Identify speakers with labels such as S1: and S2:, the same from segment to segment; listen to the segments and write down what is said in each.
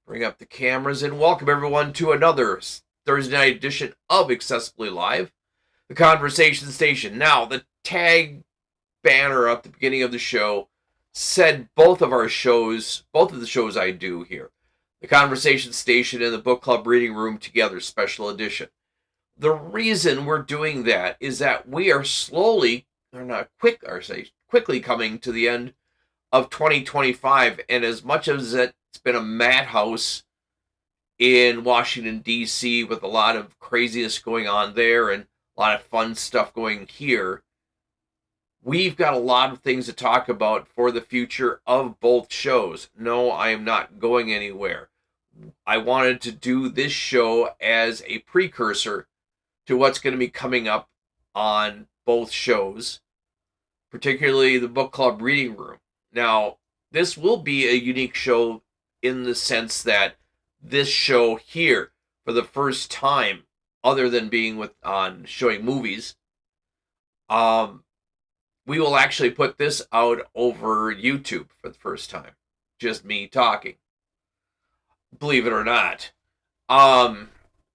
S1: Bring up the cameras and welcome everyone to another Thursday night edition of Accessibly Live, the conversation station. Now, the tag banner at the beginning of the show said both of the shows I do here, the conversation station and the book club reading room together, special edition. The reason we're doing that is that we are quickly coming to the end of 2025, and as much as it's been a madhouse in Washington, D.C., with a lot of craziness going on there and a lot of fun stuff going here, we've got a lot of things to talk about for the future of both shows. No, I am not going anywhere. I wanted to do this show as a precursor to what's going to be coming up on both shows, particularly the book club reading room. Now, this will be a unique show in the sense that this show here, for the first time, other than being on showing movies, we will actually put this out over YouTube for the first time. Just me talking. Believe it or not.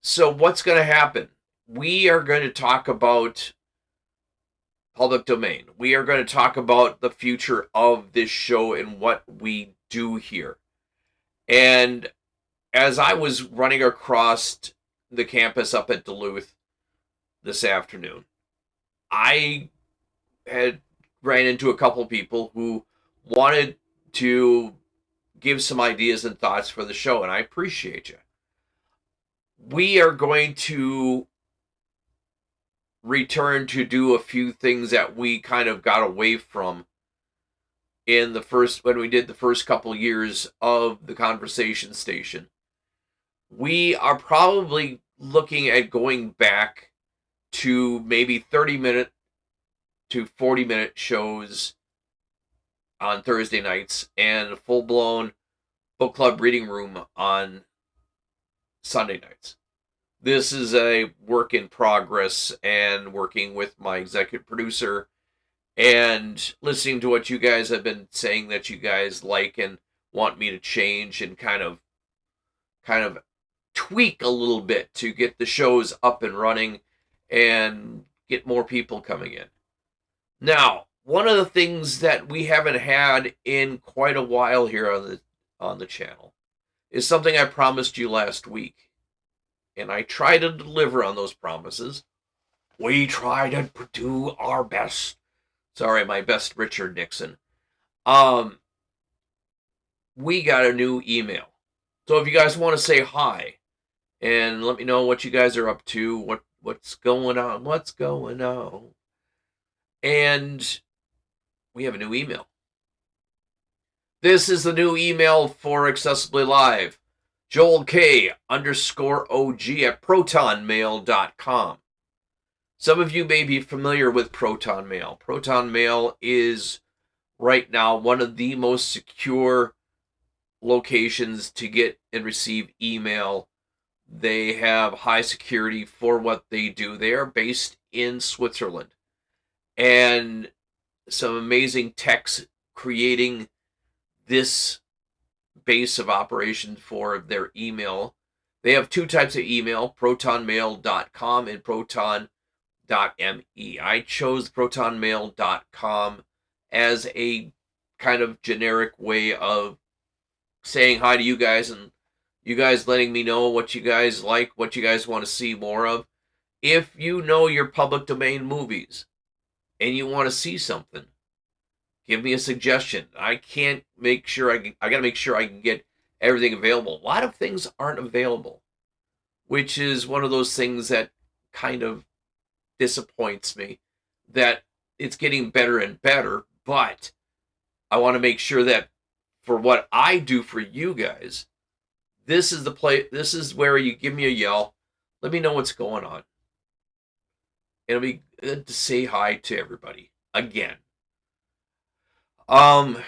S1: So what's going to happen? We are going to talk about public domain. We are going to talk about the future of this show and what we do here. And as I was running across the campus up at Duluth this afternoon, I had ran into a couple people who wanted to give some ideas and thoughts for the show, and I appreciate you. We are going to return to do a few things that we kind of got away from when we did the first couple years of the conversation station. We are probably looking at going back to maybe 30-minute to 40-minute shows on Thursday nights and a full-blown book club reading room on Sunday nights. This is a work in progress, and working with my executive producer and listening to what you guys have been saying that you guys like and want me to change and kind of tweak a little bit to get the shows up and running and get more people coming in. Now, one of the things that we haven't had in quite a while here on the channel is something I promised you last week. And I try to deliver on those promises. We try to do our best. Sorry, my best Richard Nixon. We got a new email. So if you guys want to say hi and let me know what you guys are up to, what's going on. And we have a new email. This is the new email for Accessibly Live. Joel K _OG at protonmail.com. Some of you may be familiar with Proton Mail. Proton Mail is right now one of the most secure locations to get and receive email. They have high security for what they do. They are based in Switzerland. And some amazing techs creating this base of operation for their email. They have two types of email, protonmail.com and proton.me. I chose protonmail.com as a kind of generic way of saying hi to you guys and you guys letting me know what you guys like, what you guys want to see more of. If you know your public domain movies and you want to see something, give me a suggestion. I got to make sure I can get everything available. A lot of things aren't available, which is one of those things that kind of disappoints me, that it's getting better and better, but I want to make sure that for what I do for you guys, this is where you give me a yell. Let me know what's going on. It'll be good to say hi to everybody again. For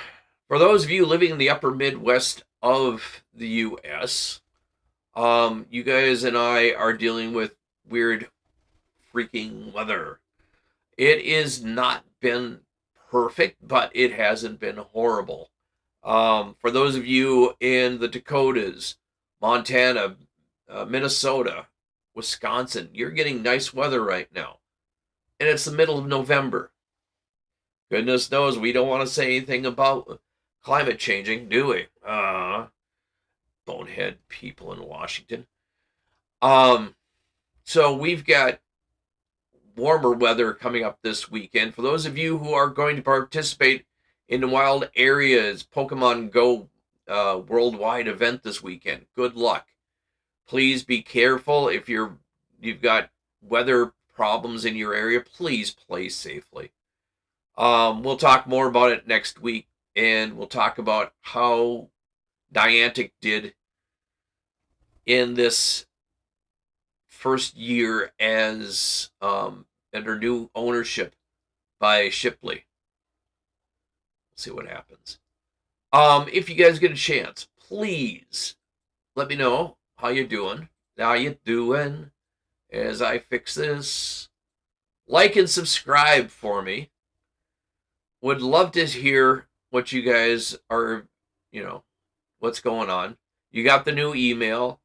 S1: those of you living in the upper Midwest of the U.S., you guys and I are dealing with weird freaking weather. It has not been perfect, but it hasn't been horrible. For those of you in the Dakotas, Montana, Minnesota, Wisconsin. You're getting nice weather right now. And it's the middle of November. Goodness knows we don't want to say anything about climate changing, do we? Bonehead people in Washington. So we've got warmer weather coming up this weekend. For those of you who are going to participate in the Wild Areas Pokemon Go worldwide event this weekend, good luck. Please be careful. If you've got weather problems in your area, please play safely. We'll talk more about it next week, and we'll talk about how Niantic did in this first year as under new ownership by Shipley. We'll see what happens. If you guys get a chance, please let me know how you doing. How you doing as I fix this? Like and subscribe for me. Would love to hear what you guys are, what's going on. You got the new email.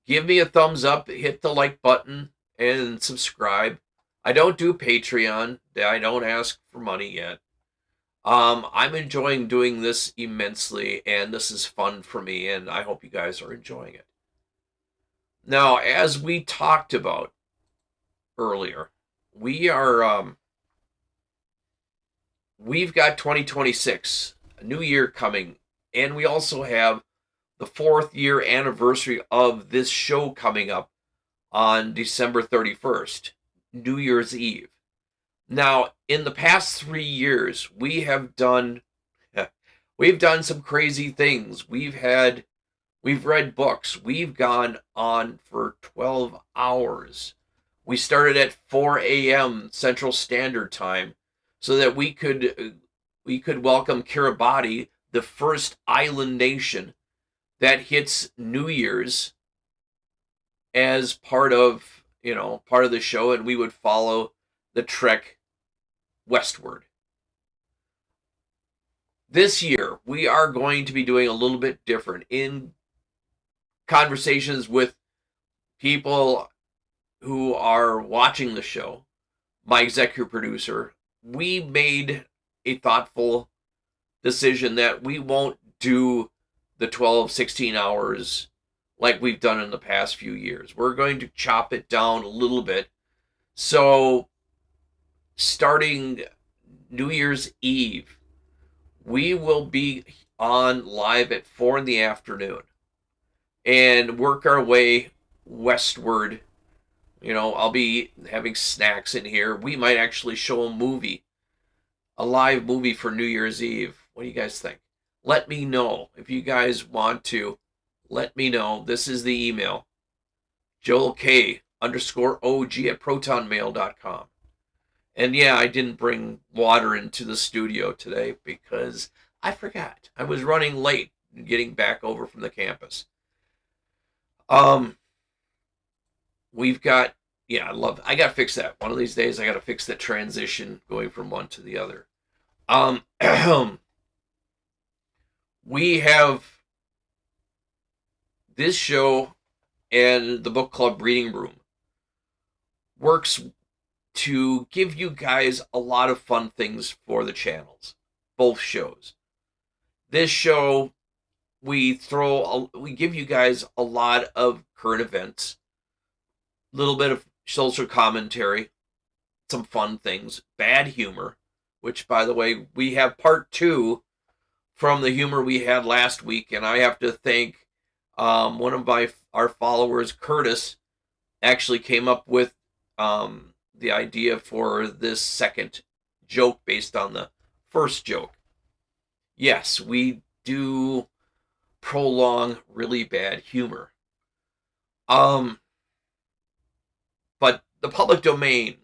S1: Give me a thumbs up, hit the like button, and subscribe. I don't do Patreon. I don't ask for money yet. I'm enjoying doing this immensely, and this is fun for me, and I hope you guys are enjoying it. Now, as we talked about earlier, we've got 2026, a new year coming, and we also have the 4th year anniversary of this show coming up on December 31st, New Year's Eve. Now, in the past 3 years, we've done some crazy things. We've read books. We've gone on for 12 hours. We started at 4 a.m. Central Standard Time so that we could welcome Kiribati, the first island nation that hits New Year's, as part of the show, and we would follow the trek westward. This year, we are going to be doing a little bit different in conversations with people who are watching the show. My executive producer, we made a thoughtful decision that we won't do the 12, 16 hours like we've done in the past few years. We're going to chop it down a little bit. So starting New Year's Eve, we will be on live at 4 in the afternoon and work our way westward. I'll be having snacks in here. We might actually show a live movie for New Year's Eve. What do you guys think? Let me know if you guys want to. Let me know. This is the email. JoelK_OG@protonmail.com. And yeah, I didn't bring water into the studio today because I forgot. I was running late getting back over from the campus. We've got, I got to fix that. One of these days I got to fix that transition going from one to the other. We have this show and the book club reading room works to give you guys a lot of fun things for the channels, both shows. This show, we give you guys a lot of current events, a little bit of social commentary, some fun things, bad humor, which, by the way, we have part 2 from the humor we had last week, and I have to thank one of our followers, Curtis, actually came up with the idea for this second joke based on the first joke. Yes, we do prolong really bad humor. But the public domain,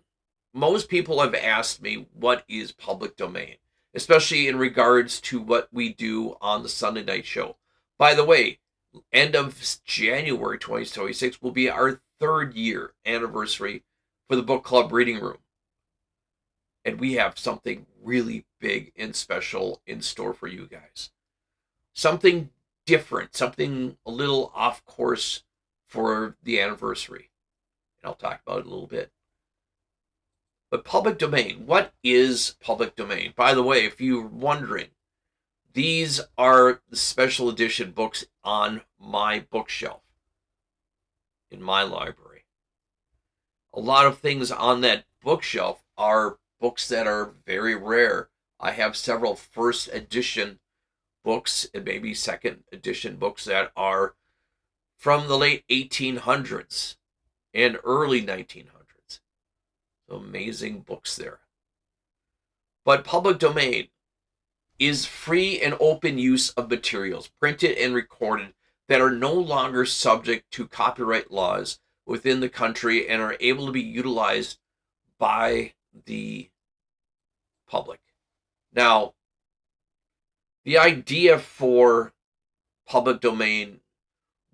S1: most people have asked me what is public domain, especially in regards to what we do on the Sunday night show. By the way, end of January 2026 will be our 3rd year anniversary for the book club reading room. And we have something really big and special in store for you guys. Something different, something a little off course for the anniversary. And I'll talk about it a little bit. But public domain, what is public domain? By the way, if you're wondering, these are the special edition books on my bookshelf in my library. A lot of things on that bookshelf are books that are very rare. I have several first edition books and maybe second edition books that are from the late 1800s and early 1900s. So amazing books there. But public domain is free and open use of materials printed and recorded that are no longer subject to copyright laws within the country and are able to be utilized by the public. Now, the idea for public domain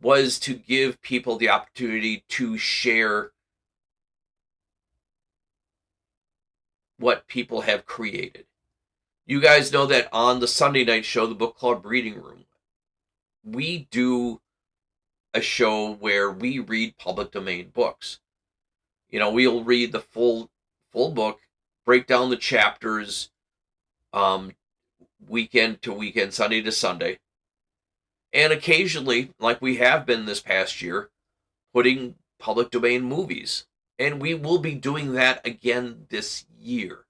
S1: was to give people the opportunity to share what people have created. You guys know that on the Sunday night show, the Book Club Reading Room, we do a show where we read public domain books. You know, we'll read the full book, break down the chapters, weekend to weekend, Sunday to Sunday, and occasionally, like we have been this past year, putting public domain movies. And we will be doing that again this year.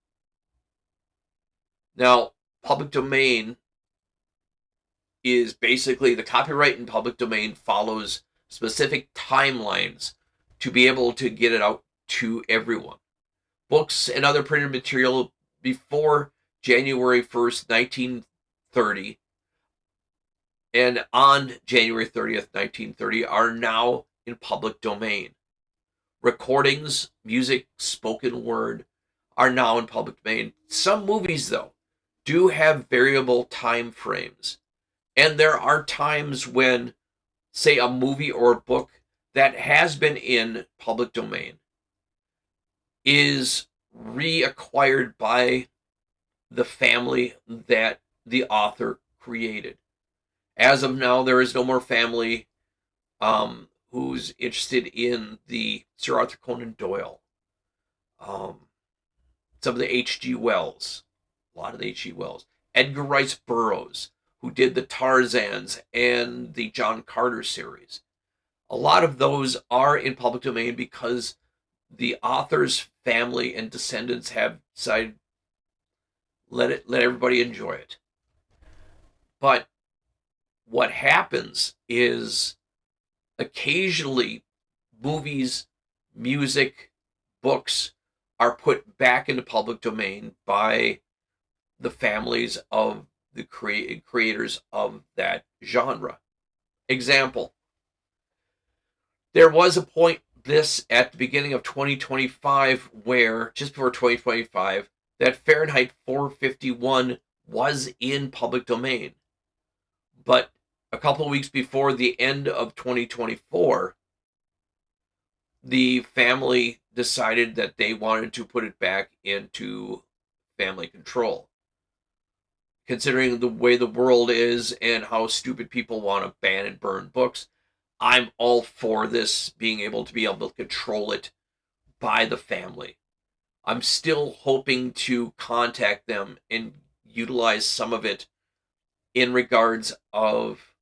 S1: Now, public domain is basically the copyright in public domain follows specific timelines to be able to get it out to everyone. Books and other printed material before January 1st, 1930, and on January 30th, 1930, are now in public domain. Recordings, music, spoken word are now in public domain. Some movies, though, do have variable time frames. And there are times when, say, a movie or a book that has been in public domain is reacquired by the family that the author created. As of now, there is no more family who's interested in the Sir Arthur Conan Doyle, some of the H.G. Wells, a lot of the H.G. Wells, Edgar Rice Burroughs, who did the Tarzans and the John Carter series. A lot of those are in public domain because the author's family and descendants have decided let everybody enjoy it. But what happens is occasionally movies, music, books are put back into public domain by the families of the creators of that genre. Example, there was a point at the beginning of 2025 where, just before 2025, that Fahrenheit 451 was in public domain. But a couple of weeks before the end of 2024, the family decided that they wanted to put it back into family control. Considering the way the world is and how stupid people want to ban and burn books, I'm all for this being able to control it by the family. I'm still hoping to contact them and utilize some of it in regards of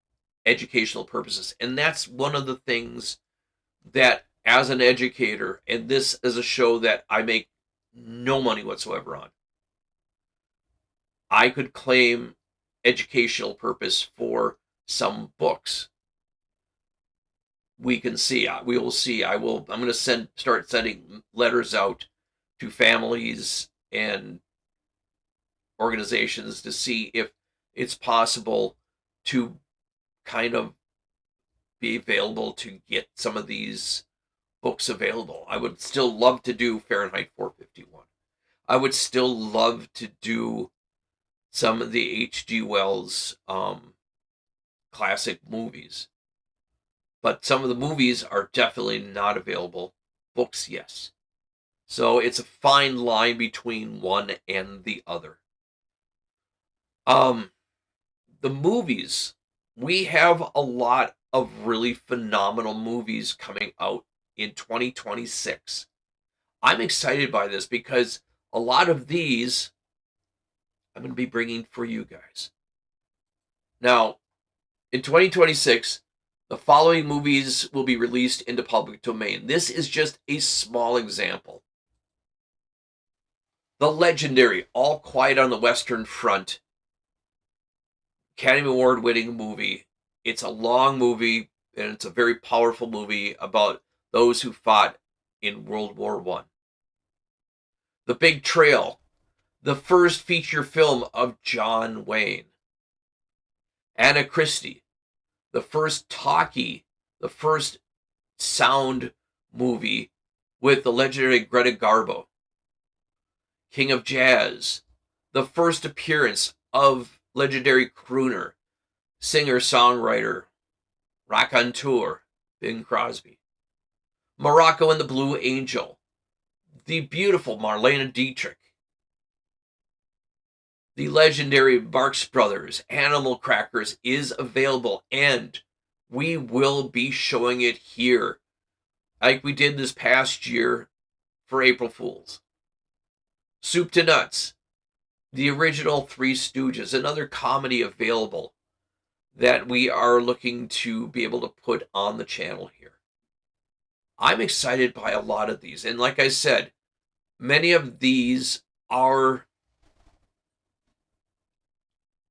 S1: educational purposes. And that's one of the things that, as an educator, and this is a show that I make no money whatsoever on, I could claim educational purpose for some books. We will see. I'm going to start sending letters out to families and organizations to see if it's possible to kind of be available to get some of these books available. I would still love to do Fahrenheit 451. I would still love to do some of the H.G. Wells classic movies. But some of the movies are definitely not available. Books, yes. So it's a fine line between one and the other. The movies we have a lot of really phenomenal movies coming out in 2026. I'm excited by this because a lot of these I'm going to be bringing for you guys. Now, in 2026, the following movies will be released into public domain. This is just a small example. The legendary All Quiet on the Western Front, Academy Award winning movie. It's a long movie, and it's a very powerful movie about those who fought in World War I. The Big Trail, the first feature film of John Wayne. Anna Christie, the first talkie, the first sound movie with the legendary Greta Garbo. King of Jazz, the first appearance of legendary crooner, singer-songwriter, raconteur, Bing Crosby. Morocco and the Blue Angel, the beautiful Marlene Dietrich. The legendary Marx Brothers, Animal Crackers, is available, and we will be showing it here, like we did this past year for April Fools. Soup to Nuts, the original Three Stooges, another comedy available that we are looking to be able to put on the channel here. I'm excited by a lot of these, and like I said, many of these are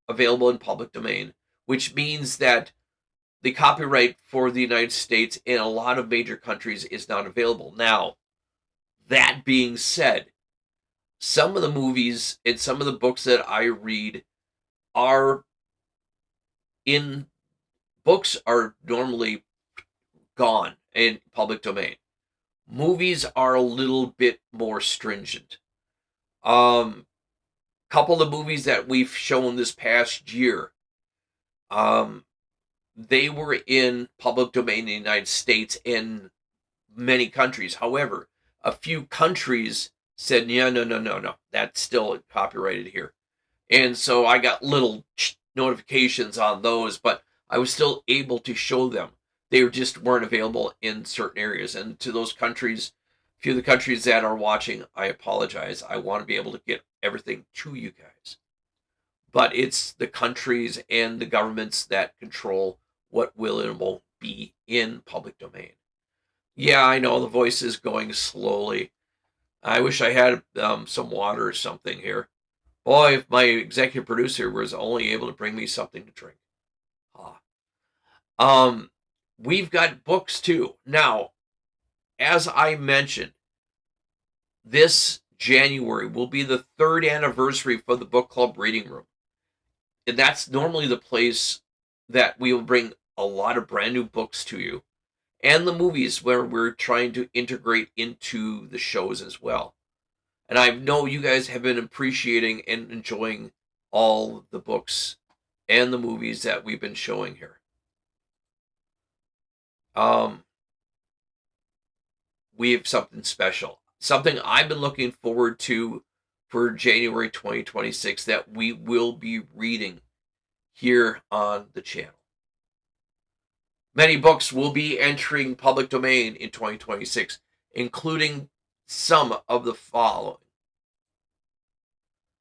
S1: available in public domain, which means that the copyright for the United States in a lot of major countries is not available. Now, that being said, some of the movies and some of the books that I read are in books are normally gone in public domain. Movies are a little bit more stringent. Couple of movies that we've shown this past year, they were in public domain in the United States and many countries. However, a few countries said, yeah, no, that's still copyrighted here. And so I got little notifications on those, but I was still able to show them. They just weren't available in certain areas. And to those countries, a few of the countries that are watching, I apologize. I want to be able to get everything to you guys. But it's the countries and the governments that control what will and won't be in public domain. Yeah, I know the voice is going slowly. I wish I had some water or something here. Boy, if my executive producer was only able to bring me something to drink. We've got books too. Now, as I mentioned, this January will be the 3rd anniversary for the book club reading room. And that's normally the place that we will bring a lot of brand new books to you, and the movies where we're trying to integrate into the shows as well. And I know you guys have been appreciating and enjoying all the books and the movies that we've been showing here. We have something special, something I've been looking forward to for January 2026 that we will be reading here on the channel. Many books will be entering public domain in 2026, including some of the following.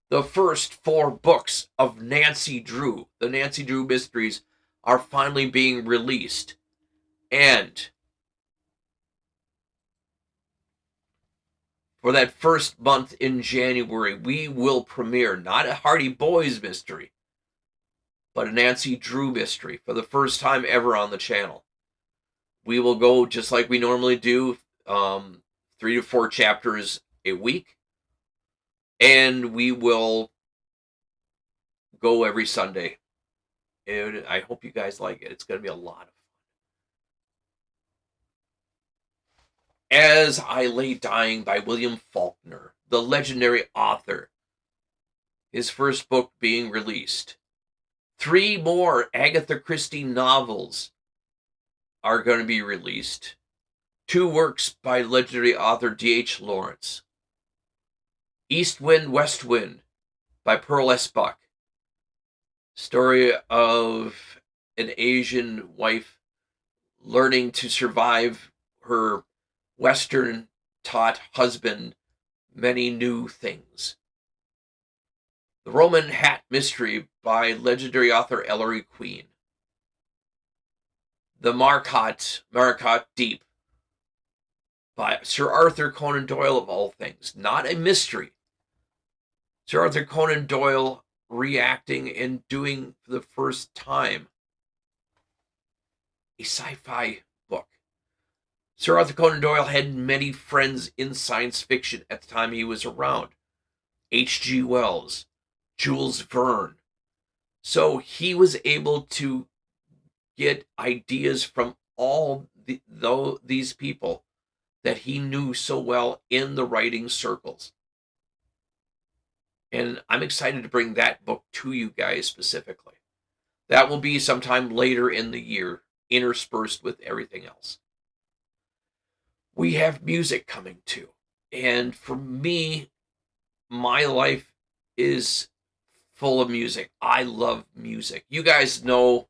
S1: The first 4 books of Nancy Drew, the Nancy Drew Mysteries, are finally being released. And for that first month in January, we will premiere not a Hardy Boys mystery, but a Nancy Drew mystery for the first time ever on the channel. We will go just like we normally do, 3 to 4 chapters a week, and we will go every Sunday. And I hope you guys like it. It's going to be a lot of fun. As I Lay Dying by William Faulkner, the legendary author. His first book being released. 3 more Agatha Christie novels are going to be released. 2 works by legendary author D.H. Lawrence. East Wind, West Wind by Pearl S. Buck. Story of an Asian wife learning to survive her Western taught husband many new things. The Roman Hat Mystery by legendary author Ellery Queen. The Marcotte Deep by Sir Arthur Conan Doyle, of all things. Not a mystery. Sir Arthur Conan Doyle reacting and doing for the first time a sci-fi book. Sir Arthur Conan Doyle had many friends in science fiction at the time he was around. H.G. Wells, Jules Verne. So he was able to get ideas from all these people that he knew so well in the writing circles. And I'm excited to bring that book to you guys specifically. That will be sometime later in the year, interspersed with everything else. We have music coming too. And for me, my life is full of music. I love music. You guys know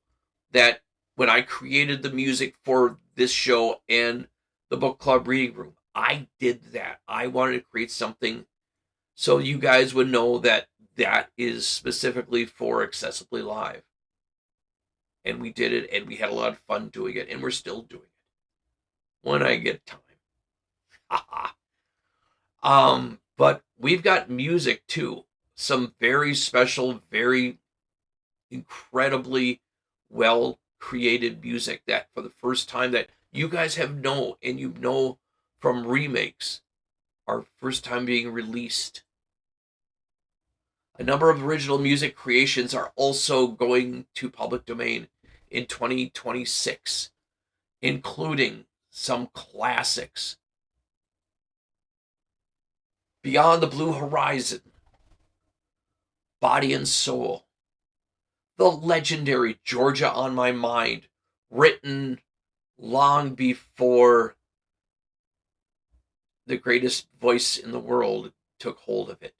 S1: that when I created the music for this show and the book club reading room, I did that. I wanted to create something so you guys would know that that is specifically for Accessibly Live. And we did it, and we had a lot of fun doing it, and we're still doing it when I get time. But we've got music too. Some very special, very incredibly well created music that for the first time that you guys have known, and you know from remakes, are first time being released. A number of original music creations are also going to public domain in 2026, including some classics. Beyond the Blue Horizon, Body and Soul, the legendary Georgia on My Mind, written long before the greatest voice in the world took hold of it.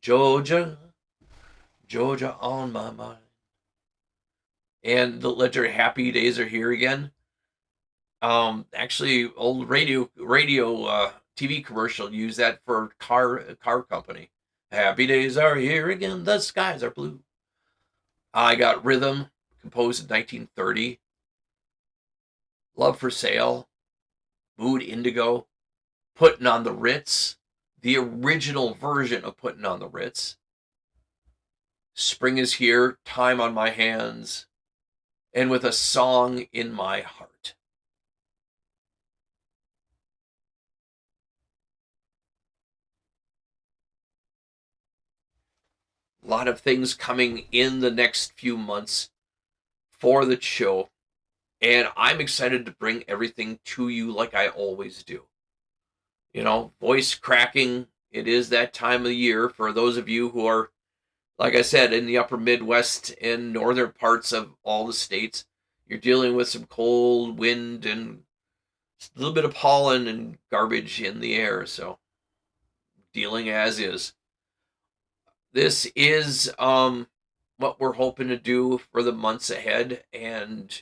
S1: Georgia, Georgia on my mind. And the legendary Happy Days Are Here Again. Actually, old radio TV commercial used that for car company. Happy days are here again, the skies are blue. I Got Rhythm, composed in 1930. Love for Sale, Mood Indigo, Putting on the Ritz, the original version of Putting on the Ritz. Spring is Here, Time on My Hands, and With a Song in My Heart. A lot of things coming in the next few months for the show, and I'm excited to bring everything to you like I always do. You know, voice cracking, it is that time of year for those of you who are, like I said, in the upper Midwest and northern parts of all the states. You're dealing with some cold wind and a little bit of pollen and garbage in the air, so dealing as is. This is what we're hoping to do for the months ahead and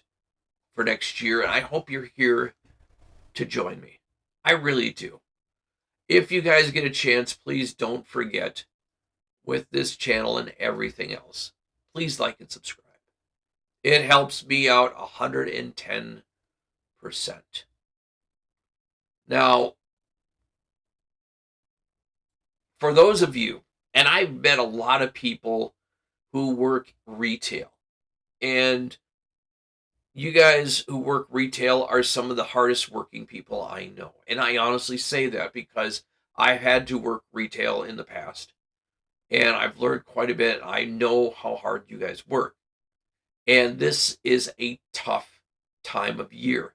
S1: for next year, and I hope you're here to join me. I really do. If you guys get a chance, please don't forget, with this channel and everything else, please like and subscribe. It helps me out 110%. Now, for those of you, and I've met a lot of people who work retail, and you guys who work retail are some of the hardest working people I know. And I honestly say that because I've had to work retail in the past, and I've learned quite a bit. I know how hard you guys work. And this is a tough time of year.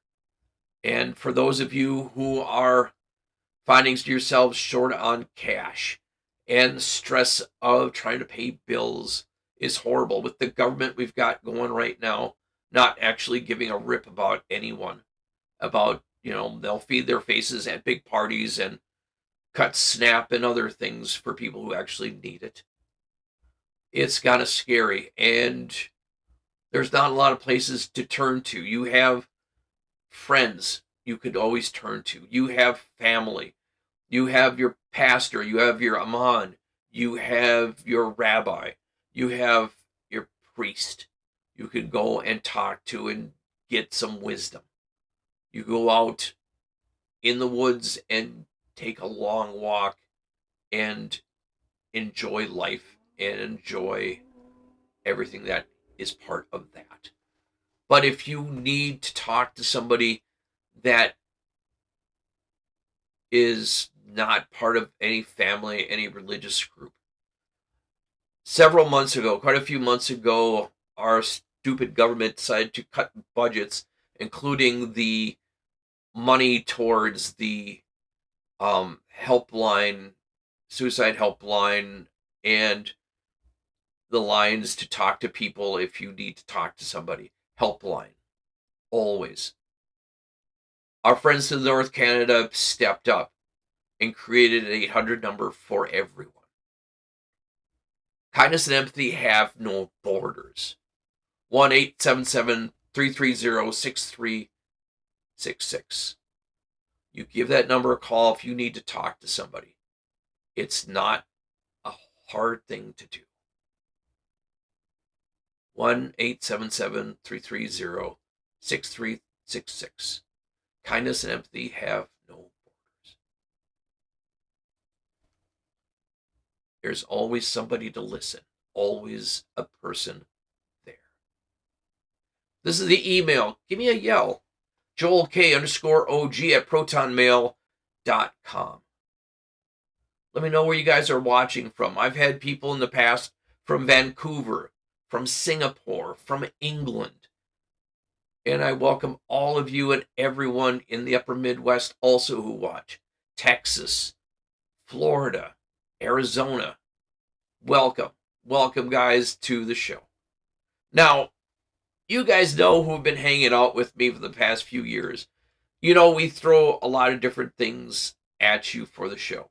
S1: And for those of you who are finding yourselves short on cash, and the stress of trying to pay bills is horrible with the government we've got going right now, not actually giving a rip about anyone, about, they'll feed their faces at big parties and cut SNAP and other things for people who actually need it. It's kind of scary. And There's not a lot of places to turn to. You have friends you could always turn to. You have family. You have your pastor. You have your imam. You have your rabbi. You have your priest. You could go and talk to and get some wisdom. You go out in the woods and take a long walk and enjoy life and enjoy everything that is part of that. But if you need to talk to somebody that is not part of any family, any religious group, several months ago, quite a few months ago, our stupid government decided to cut budgets, including the money towards the helpline, suicide helpline, and the lines to talk to people if you need to talk to somebody. Helpline. Always. Our friends in North Canada stepped up and created an 800 number for everyone. Kindness and empathy have no borders. 1-877-330-6366. You give that number a call if you need to talk to somebody. It's not a hard thing to do. 1-877-330-6366. Kindness and empathy have no borders. There's always somebody to listen. Always a person there. This is the email. Give me a yell. JoelK_OG at protonmail.com. Let me know where you guys are watching from. I've had people in the past from Vancouver, from Singapore, from England. And I welcome all of you and everyone in the upper Midwest also who watch. Texas, Florida, Arizona. Welcome. Welcome, guys, to the show. Now, you guys know who have been hanging out with me for the past few years. You know, we throw a lot of different things at you for the show.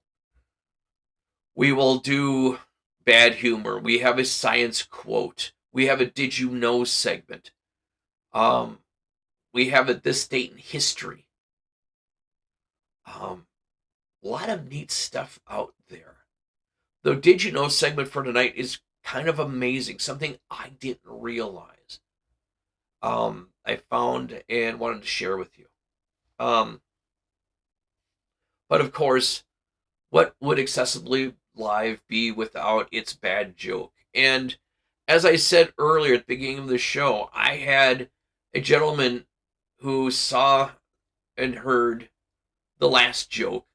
S1: We will do bad humor. We have a science quote. We have a Did You Know segment. We have a This Date in History. A lot of neat stuff out there. The Did You Know segment for tonight is kind of amazing. Something I didn't realize. I found and wanted to share with you. But of course, what would Accessibly Live be without its bad joke? And as I said earlier at the beginning of the show, I had a gentleman who saw and heard the last joke.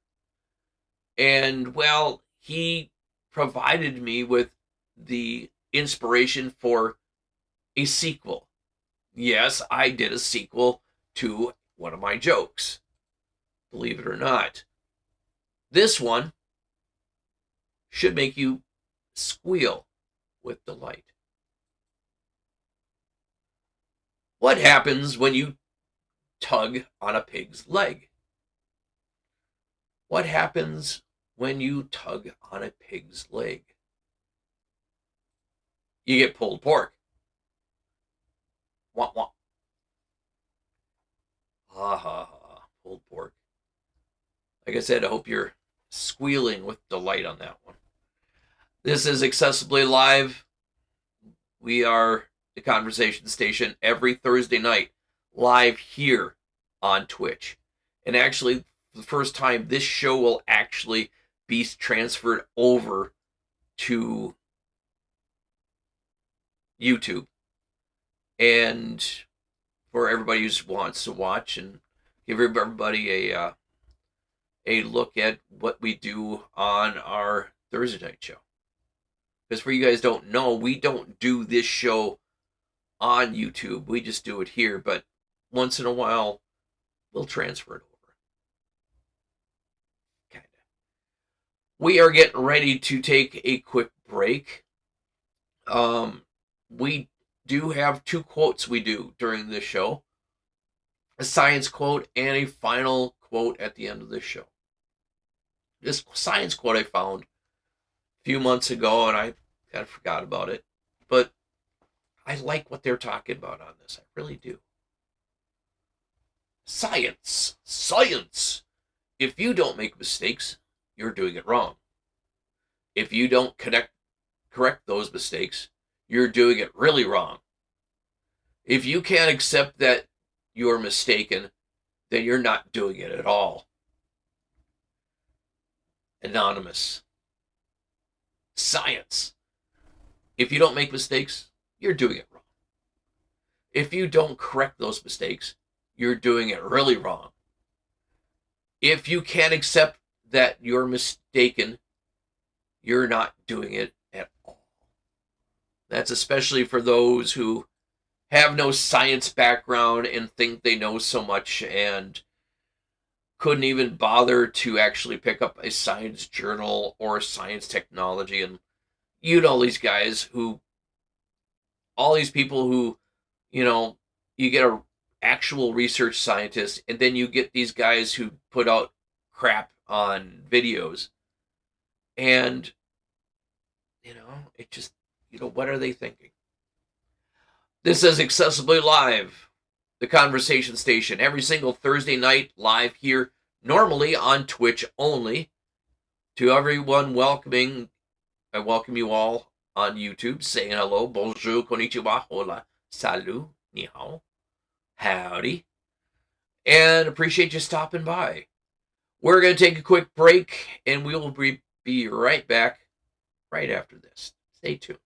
S1: And, well, he provided me with the inspiration for a sequel. Yes, I did a sequel to one of my jokes. Believe it or not. This one should make you squeal with delight. What happens when you tug on a pig's leg? What happens when you tug on a pig's leg? You get pulled pork. Wah, wah. Ha ha ha. Pulled pork. Like I said, I hope you're squealing with delight on that one. This is Accessibly Live. We are the conversation station every Thursday night, live here on Twitch. And actually, for the first time, this show will actually be transferred over to YouTube. And for everybody who wants to watch and give everybody a look at what we do on our Thursday night show. Because for you guys don't know, we don't do this show on YouTube. We just do it here. But once in a while, we'll transfer it over. Kind of. We are getting ready to take a quick break. We do have two quotes we do during this show. A science quote and a final quote at the end of this show. This science quote I found a few months ago, and I kind of forgot about it. But I like what they're talking about on this. I really do. Science. Science. If you don't make mistakes, you're doing it wrong. If you don't correct those mistakes, you're doing it really wrong. If you can't accept that you're mistaken, then you're not doing it at all. Anonymous. Science. If you don't make mistakes, you're doing it wrong. If you don't correct those mistakes, you're doing it really wrong. If you can't accept that you're mistaken, you're not doing it at all. That's especially for those who have no science background and think they know so much and couldn't even bother to actually pick up a science journal or science technology. And you know, these guys who, all these people who, you get a actual research scientist, and then you get these guys who put out crap on videos. And, it just, what are they thinking? This is Accessibly Live, the conversation station, every single Thursday night, live here, normally on Twitch only. To everyone I welcome you all on YouTube, saying hello, bonjour, konnichiwa, hola, salut, ni hao, howdy, and appreciate you stopping by. We're going to take a quick break, and we will be right back right after this. Stay tuned.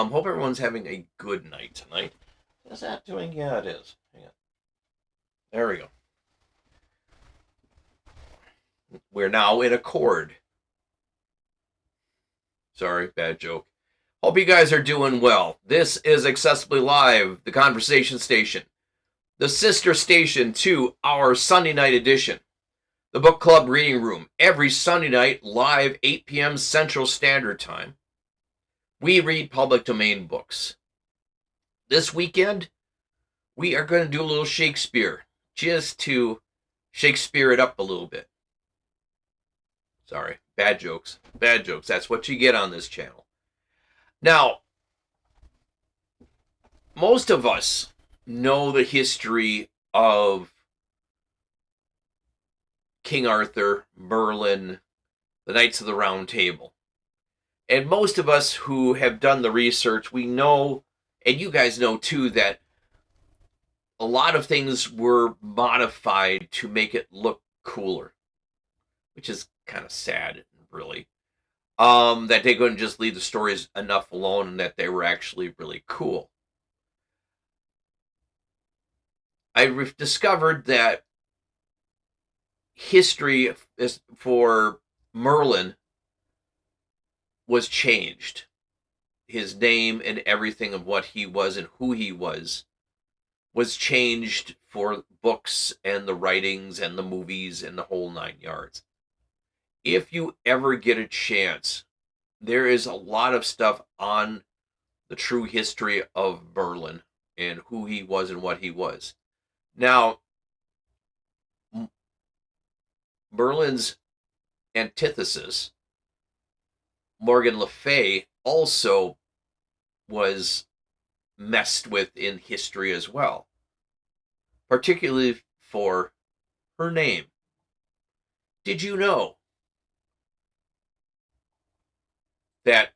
S1: Hope everyone's having a good night tonight. Is that doing? Yeah, it is. Hang on. There we go. We're now in accord. Sorry, bad joke. Hope you guys are doing well. This is Accessibly Live, the conversation station, the sister station to our Sunday night edition, the book club reading room, every Sunday night, live 8 p.m. Central Standard Time. We read public domain books. This weekend, we are going to do a little Shakespeare, just to Shakespeare it up a little bit. Sorry, bad jokes. Bad jokes. That's what you get on this channel. Now, most of us know the history of King Arthur, Merlin, the Knights of the Round Table. And most of us who have done the research, we know, and you guys know too, that a lot of things were modified to make it look cooler, which is kind of sad, really. That they couldn't just leave the stories enough alone and that they were actually really cool. I've discovered that history for Merlin was changed. His name and everything of what he was and who he was changed for books and the writings and the movies and the whole 9 yards. if you ever get a chance, there is a lot of stuff on the true history of Merlin and who he was and what he was. Now, Merlin's antithesis, Morgan Le Fay, also was messed with in history as well, particularly for her name. Did you know that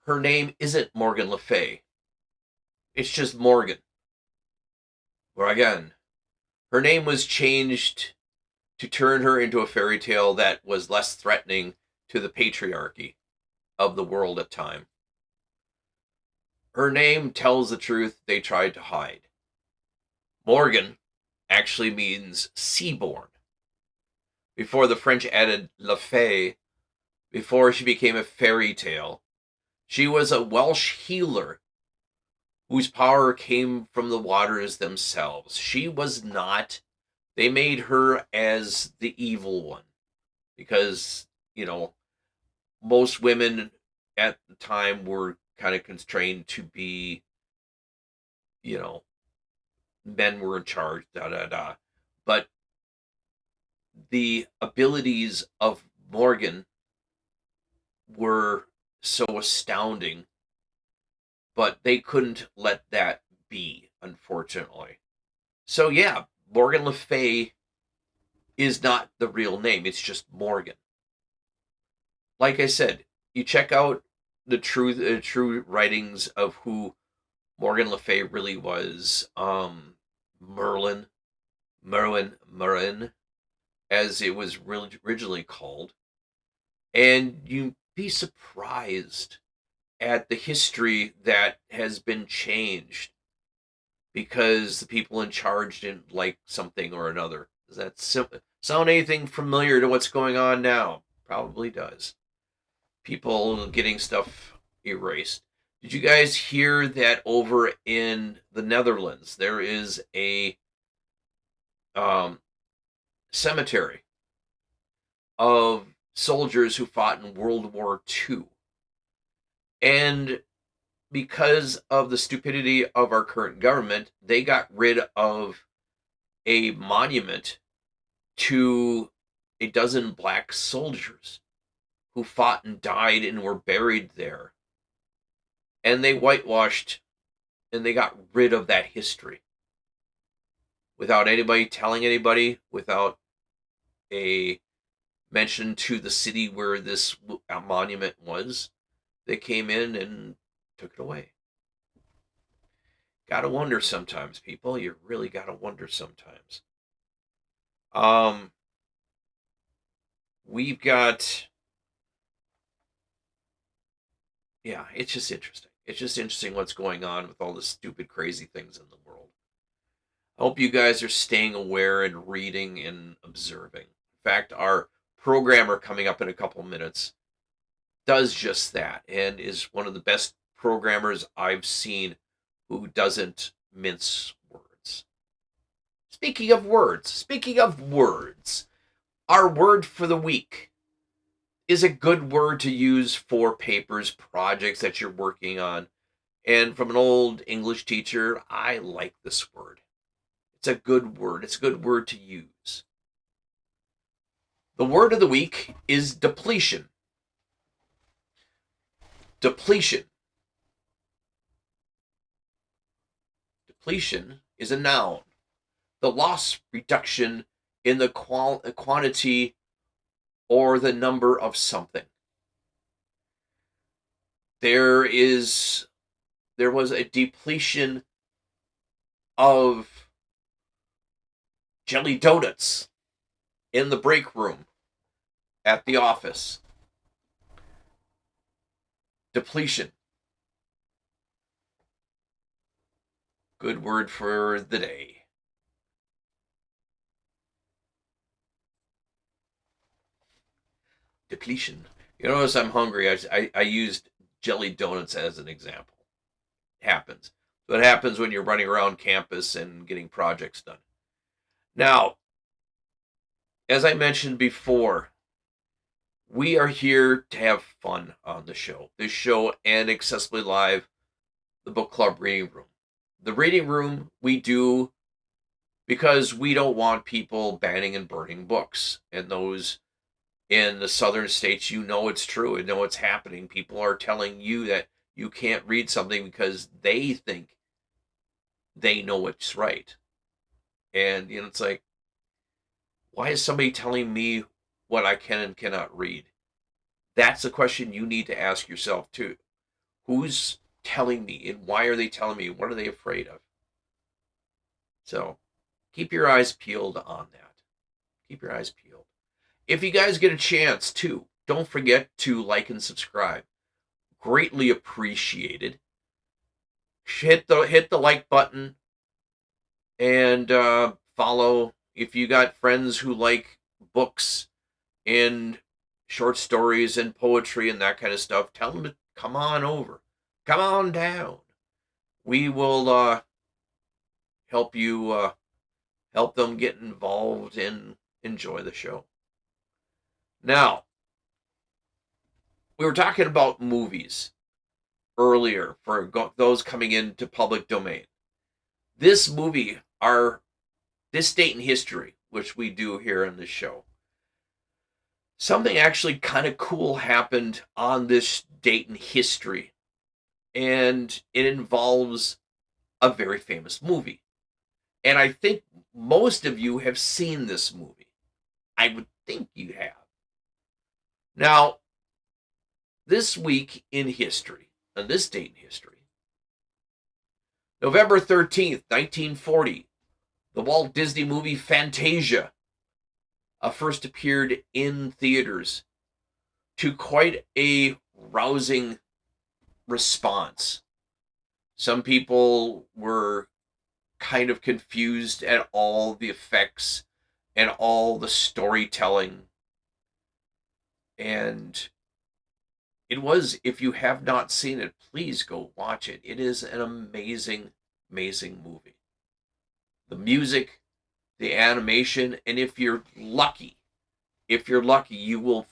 S1: her name isn't Morgan Le Fay? It's just Morgan. Or again, her name was changed to turn her into a fairy tale that was less threatening to the patriarchy of the world at time. Her name tells the truth they tried to hide. Morgan actually means seaborn. Before the French added Le Fay, before she became a fairy tale, she was a Welsh healer whose power came from the waters themselves. She was not, they made her as the evil one because, most women at the time were kind of constrained to be, men were in charge, da da da. But the abilities of Morgan were so astounding, but they couldn't let that be, unfortunately. So yeah, Morgan Le Fay is not the real name. It's just Morgan. Like I said, you check out the true writings of who Morgan Le Fay really was. Merlin, as it was originally called, and you'd be surprised at the history that has been changed because the people in charge didn't like something or another. Does that sound anything familiar to what's going on now? Probably does. People getting stuff erased. Did you guys hear that over in the Netherlands there is a cemetery of soldiers who fought in World War II? And because of the stupidity of our current government, they got rid of a monument to a dozen black soldiers who fought and died and were buried there. And they whitewashed and they got rid of that history without anybody telling anybody, without a mention to the city where this monument was. They came in and took it away. Gotta wonder sometimes, people. You really gotta wonder sometimes. We've got, yeah, it's just interesting. It's just interesting what's going on with all the stupid, crazy things in the world. I hope you guys are staying aware and reading and observing. In fact, our programmer coming up in a couple minutes does just that and is one of the best programmers I've seen who doesn't mince words. Speaking of words, our word for the week is a good word to use for papers, projects that you're working on. And from an old English teacher, I like this word. It's a good word. It's a good word to use. The word of the week is depletion. Depletion. Depletion is a noun. The loss, reduction in the quantity or the number of something. There was a depletion of jelly donuts in the break room at the office. Depletion. Good word for the day. Depletion. You notice I'm hungry. I used jelly donuts as an example. It happens. So it happens when you're running around campus and getting projects done. Now, as I mentioned before, We are here to have fun on the show. This show and Accessibly Live, the book club reading room. The reading room we do because we don't want people banning and burning books. And those in the southern states, you know it's true. You know it's happening. People are telling you that you can't read something because they think they know what's right. And, it's like, why is somebody telling me what I can and cannot read? That's the question you need to ask yourself, too. Who's telling me, and why are they telling me? What are they afraid of? So keep your eyes peeled on that. Keep your eyes peeled. If you guys get a chance, too, don't forget to like and subscribe. Greatly appreciated. Hit the like button and follow. If you got friends who like books and short stories and poetry and that kind of stuff, tell them to come on over. Come on down. We will help you help them get involved and enjoy the show. Now, we were talking about movies earlier for those coming into public domain. This movie, this date in history, which we do here on this show, something actually kind of cool happened on this date in history, and it involves a very famous movie. And I think most of you have seen this movie. I would think you have. Now, this week in history, on this date in history, November 13th, 1940, the Walt Disney movie Fantasia first appeared in theaters to quite a rousing response. Some people were kind of confused at all the effects and all the storytelling. And it was, if you have not seen it, please go watch it. It is an amazing, amazing movie. The music, the animation, and if you're lucky, you will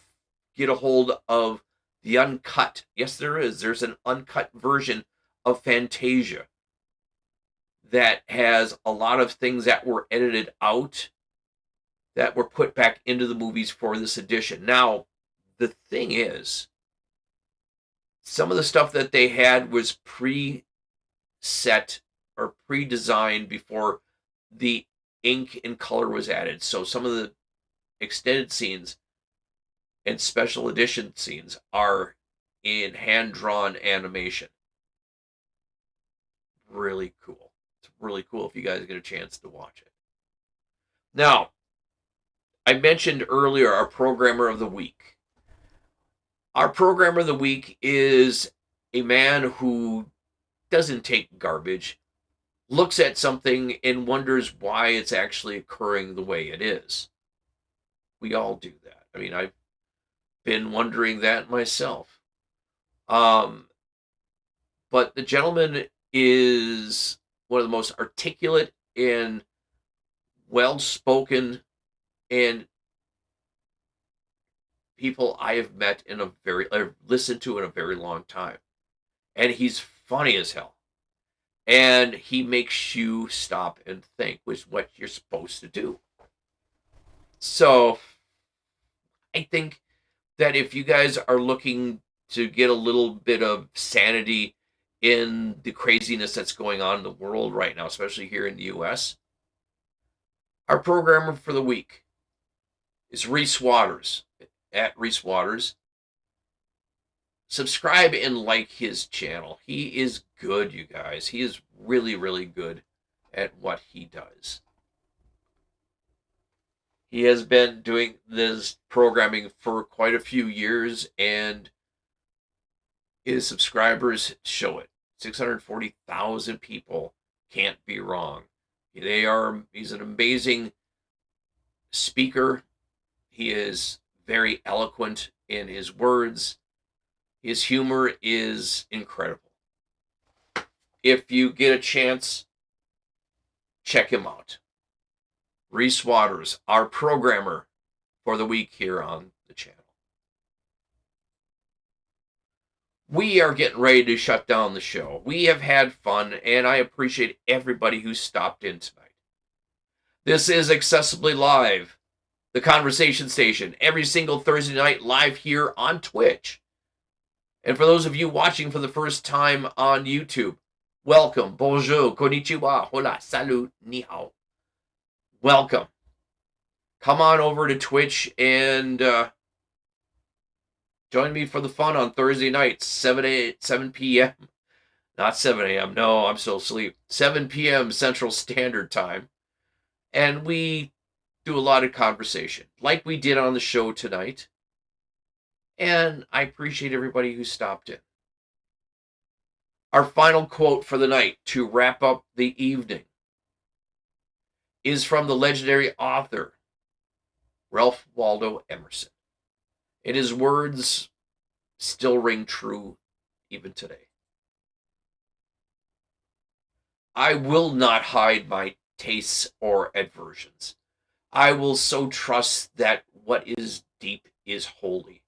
S1: get a hold of the uncut. Yes, there is. There's an uncut version of Fantasia that has a lot of things that were edited out that were put back into the movies for this edition. Now, the thing is, some of the stuff that they had was pre-set or pre-designed before the ink and color was added. So some of the extended scenes and special edition scenes are in hand-drawn animation. Really cool. It's really cool if you guys get a chance to watch it. Now, I mentioned earlier our programmer of the week. Our programmer of the week is a man who doesn't take garbage, looks at something and wonders why it's actually occurring the way it is. We all do that. I mean, I've been wondering that myself. But the gentleman is one of the most articulate and well-spoken and people I have met I've listened to in a very long time. And he's funny as hell. And he makes you stop and think, which is what you're supposed to do. So I think that if you guys are looking to get a little bit of sanity in the craziness that's going on in the world right now, especially here in the US, our programmer for the week is Reese Waters, at Reese Waters. Subscribe and like his channel. He is good, you guys. He is really, really good at what he does. He has been doing this programming for quite a few years, and his subscribers show it. 640,000 people can't be wrong. He's an amazing speaker. He is very eloquent in his words. His humor is incredible. If you get a chance, check him out. Reese Waters, our programmer for the week here on the channel. We are getting ready to shut down the show. We have had fun, and I appreciate everybody who stopped in tonight. This is Accessibly Live, the conversation station, every single Thursday night live here on Twitch. And for those of you watching for the first time on YouTube, welcome, bonjour, konnichiwa, hola, salut, ni hao. Welcome. Come on over to Twitch and join me for the fun on Thursday nights, 7 p.m. Not 7 a.m. No, I'm still asleep. 7 p.m. Central Standard Time. And we do a lot of conversation, like we did on the show tonight. And I appreciate everybody who stopped in. Our final quote for the night to wrap up the evening is from the legendary author, Ralph Waldo Emerson. And his words still ring true even today. I will not hide my tastes or aversions. I will so trust that what is deep is holy,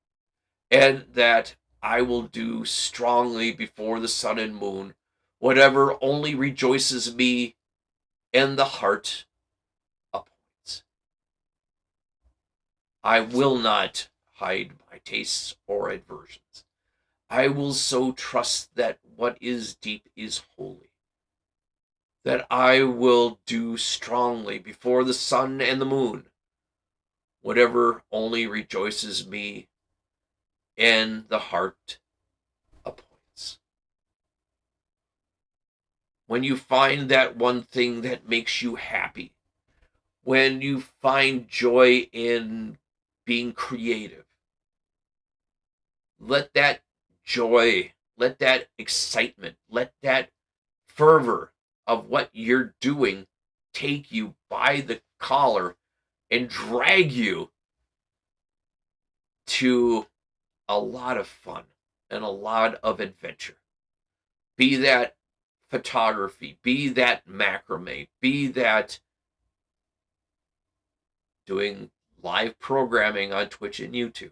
S1: and that I will do strongly before the sun and moon whatever only rejoices me and the heart appoints. I will not hide my tastes or aversions. I will so trust that what is deep is holy, that I will do strongly before the sun and the moon whatever only rejoices me and the heart appoints. When you find that one thing that makes you happy, when you find joy in being creative, let that joy, let that excitement, let that fervor of what you're doing take you by the collar and drag you to a lot of fun and a lot of adventure. Be that photography, be that macrame, be that doing live programming on Twitch and YouTube.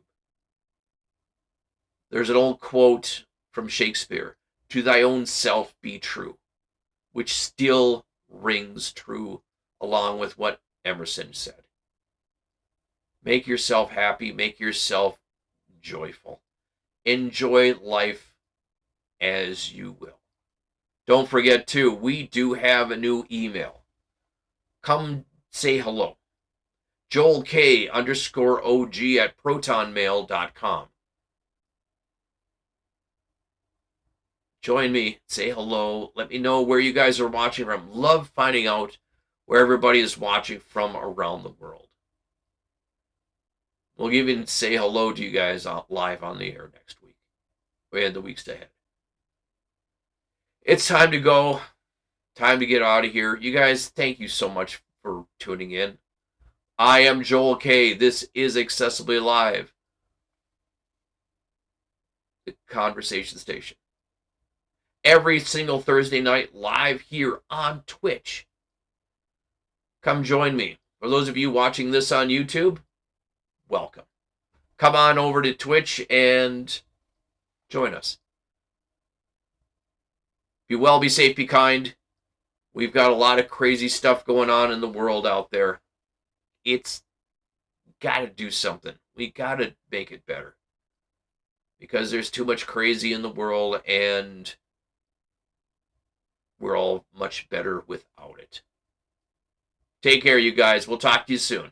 S1: There's an old quote from Shakespeare, "To thy own self be true," which still rings true along with what Emerson said. Make yourself happy, make yourself joyful. Enjoy life as you will. Don't forget, too, we do have a new email. Come say hello. JoelK_OG at protonmail.com. Join me, say hello, let me know where you guys are watching from. Love finding out where everybody is watching from around the world. We'll even say hello to you guys live on the air next week and the weeks ahead. It's time to go. Time to get out of here. You guys, thank you so much for tuning in. I am Joel K. This is Accessibly Live, the conversation station. Every single Thursday night live here on Twitch. Come join me. For those of you watching this on YouTube, welcome. Come on over to Twitch and join us. Be well, be safe, be kind. We've got a lot of crazy stuff going on in the world out there. It's got to do something. We got to make it better. Because there's too much crazy in the world, and we're all much better without it. Take care, you guys. We'll talk to you soon.